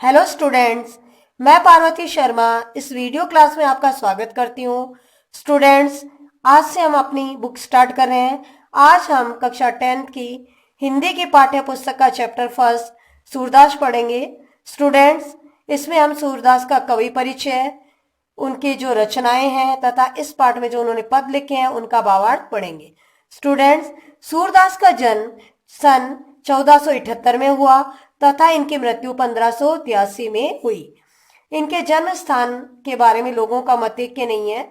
Hello students, मैं पार्वती शर्मा इस video class में आपका स्वागत करती हूँ। स्टूडेंट्स, आज से हम अपनी बुक स्टार्ट कर रहे हैं। आज हम कक्षा 10th की हिंदी की पाठ्य पुस्तक का चैप्टर फर्स्ट सूरदास पढ़ेंगे। स्टूडेंट्स, इसमें हम सूरदास का कवि परिचय, उनकी जो रचनाएं हैं तथा इस पाठ में जो उन्होंने पद लिखे हैं उनका भावार्थ पढ़ेंगे। स्टूडेंट्स, सूरदास का जन्म सन 1478 में हुआ तथा इनकी मृत्यु 1583 में हुई। इनके जन्म स्थान के बारे में लोगों का मत एक नहीं है।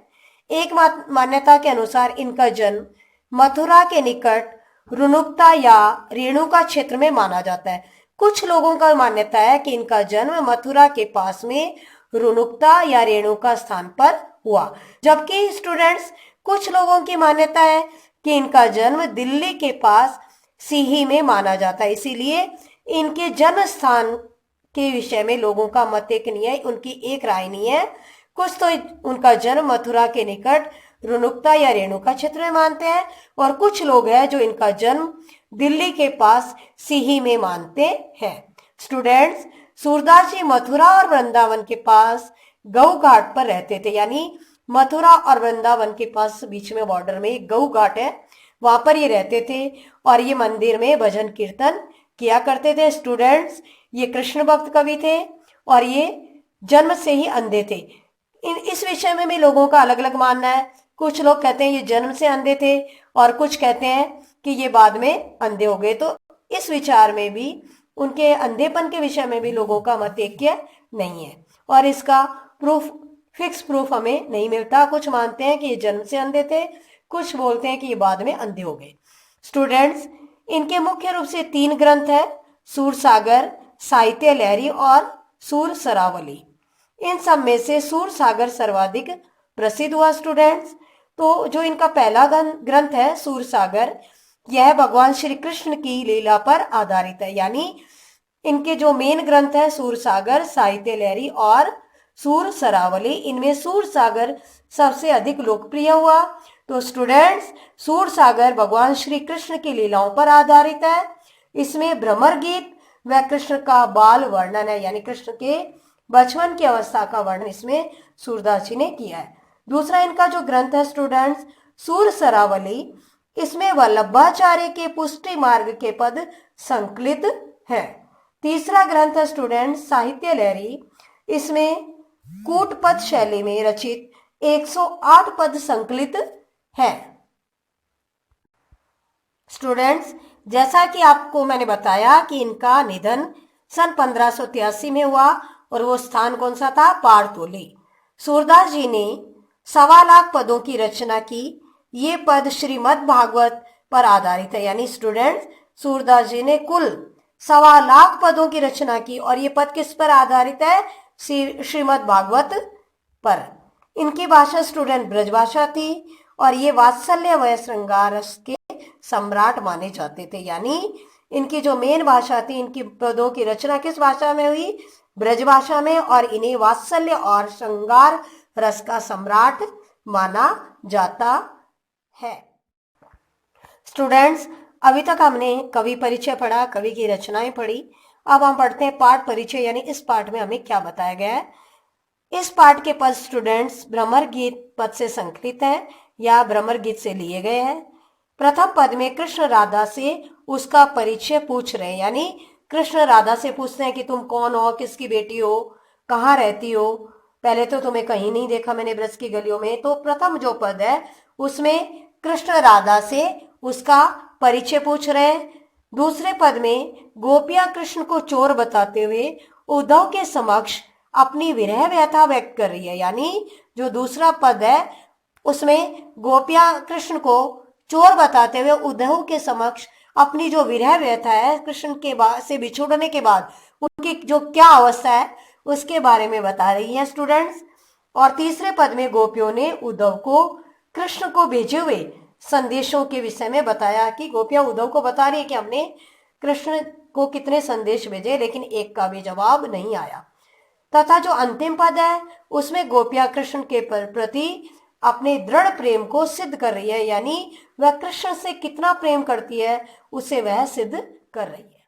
एक मान्यता के अनुसार इनका जन्म मथुरा के निकट रुनुक्ता या रेणुका क्षेत्र में माना जाता है। कुछ लोगों का मान्यता है कि इनका जन्म मथुरा के पास में रुनुक्ता या रेणुका स्थान पर हुआ, जबकि स्टूडेंट्स कुछ लोगों की मान्यता है कि इनका जन्म दिल्ली के पास सीही में माना जाता है। इसीलिए इनके जन्म स्थान के विषय में लोगों का मत एक नहीं है, उनकी एक राय नहीं है। कुछ तो उनका जन्म मथुरा के निकट रुनुक्ता या रेणुका क्षेत्र में मानते हैं और कुछ लोग हैं जो इनका जन्म दिल्ली के पास सीही में मानते हैं। स्टूडेंट्स, सूरदास जी मथुरा और वृंदावन के पास गऊ घाट पर रहते थे, यानी मथुरा और वृंदावन के पास बीच में बॉर्डर में एक गऊ घाट है, वहां पर ये रहते थे और ये मंदिर में भजन कीर्तन किया करते थे। स्टूडेंट्स, ये कृष्ण भक्त कवि थे और ये जन्म से ही अंधे थे। इस विषय में भी लोगों का अलग अलग मानना है। कुछ लोग कहते हैं ये जन्म से अंधे थे और कुछ कहते हैं कि ये बाद में अंधे हो गए। तो इस विचार में भी, उनके अंधेपन के विषय में भी लोगों का मत ऐक्य नहीं है और इसका फिक्स प्रूफ हमें नहीं मिलता। कुछ मानते हैं कि ये जन्म से अंधे थे, कुछ बोलते हैं कि ये बाद में अंधे हो गए। स्टूडेंट्स, इनके मुख्य रूप से 3 ग्रंथ है, सूरसागर, साहित्य लहरी और सूर सरावली। इन सब में से सूरसागर सर्वाधिक प्रसिद्ध हुआ। स्टूडेंट्स, तो जो इनका पहला ग्रंथ है सूरसागर, यह भगवान श्री कृष्ण की लीला पर आधारित है। यानी इनके जो मेन ग्रंथ है सूरसागर, साहित्य लहरी और सूर सरावली, इनमें सूरसागर सबसे अधिक लोकप्रिय हुआ। तो स्टूडेंट्स, सूरसागर भगवान श्री कृष्ण की लीलाओं पर आधारित है। इसमें भ्रमर गीत व कृष्ण का बाल वर्णन है, यानी कृष्ण के बचपन की अवस्था का वर्णन इसमें सूरदास जी ने किया है। दूसरा इनका जो ग्रंथ है स्टूडेंट्स सूर सरावली, इसमें वल्लभाचार्य के पुष्टि मार्ग के पद संकलित है। तीसरा ग्रंथ है स्टूडेंट्स साहित्य लहरी, इसमें कूटपद शैली में रचित 108 पद संकलित है। स्टूडेंट्स, जैसा कि आपको मैंने बताया कि इनका निधन सन 1583 में हुआ और वो स्थान कौन सा था? पारतोली। सूरदास जी ने 1.25 लाख पदों की रचना की। ये पद श्रीमद् भागवत पर आधारित है, यानी स्टूडेंट्स सूरदास जी ने कुल 1.25 लाख पदों की रचना की और ये पद किस पर आधारित है? श्रीमद् भागवत पर। इनकी भाषा स्टूडेंट ब्रजभाषा थी और ये वात्सल्य व श्रृंगार रस के सम्राट माने जाते थे। यानी इनकी जो मेन भाषा थी, इनकी पदों की रचना किस भाषा में हुई? ब्रजभाषा में, और इन्हें वात्सल्य और श्रृंगार रस का सम्राट माना जाता है। स्टूडेंट्स, अभी तक हमने कवि परिचय पढ़ा, कवि की रचनाएं पढ़ी। अब हम पढ़ते हैं पाठ परिचय, यानी इस पाठ में हमें क्या बताया गया है। इस पाठ के पद स्टूडेंट्स भ्रमर गीत पद से संकलित है या भ्रमर गीत से लिए गए हैं। प्रथम पद में कृष्ण राधा से उसका परिचय पूछ रहे हैं, यानी कृष्ण राधा से पूछते हैं कि तुम कौन हो, किसकी बेटी हो, कहाँ रहती हो, पहले तो तुम्हें कहीं नहीं देखा मैंने ब्रज की गलियों में। तो प्रथम जो पद है उसमें कृष्ण राधा से उसका परिचय पूछ रहे हैं। दूसरे पद में गोपियां कृष्ण को चोर बताते हुए उद्धव के समक्ष अपनी विरह व्यथा व्यक्त कर रही है। यानी जो दूसरा पद है उसमें गोपियां कृष्ण को चोर बताते हुए उद्धव के समक्ष अपनी जो विरह व्यथा है कृष्ण के से बिछुड़ने के बाद उनकी जो क्या अवस्था है उसके बारे में बता रही है स्टूडेंट्स। और तीसरे पद में गोपियों ने उद्धव को कृष्ण को भेजे हुए संदेशों के विषय में बताया कि गोपियां उद्धव को बता रही है कि हमने कृष्ण को कितने संदेश भेजे, लेकिन एक का भी जवाब नहीं आया। तथा जो अंतिम पद है उसमें गोपियां कृष्ण के प्रति अपने दृढ़ प्रेम को सिद्ध कर रही है, यानी वह कृष्ण से कितना प्रेम करती है उसे वह सिद्ध कर रही है।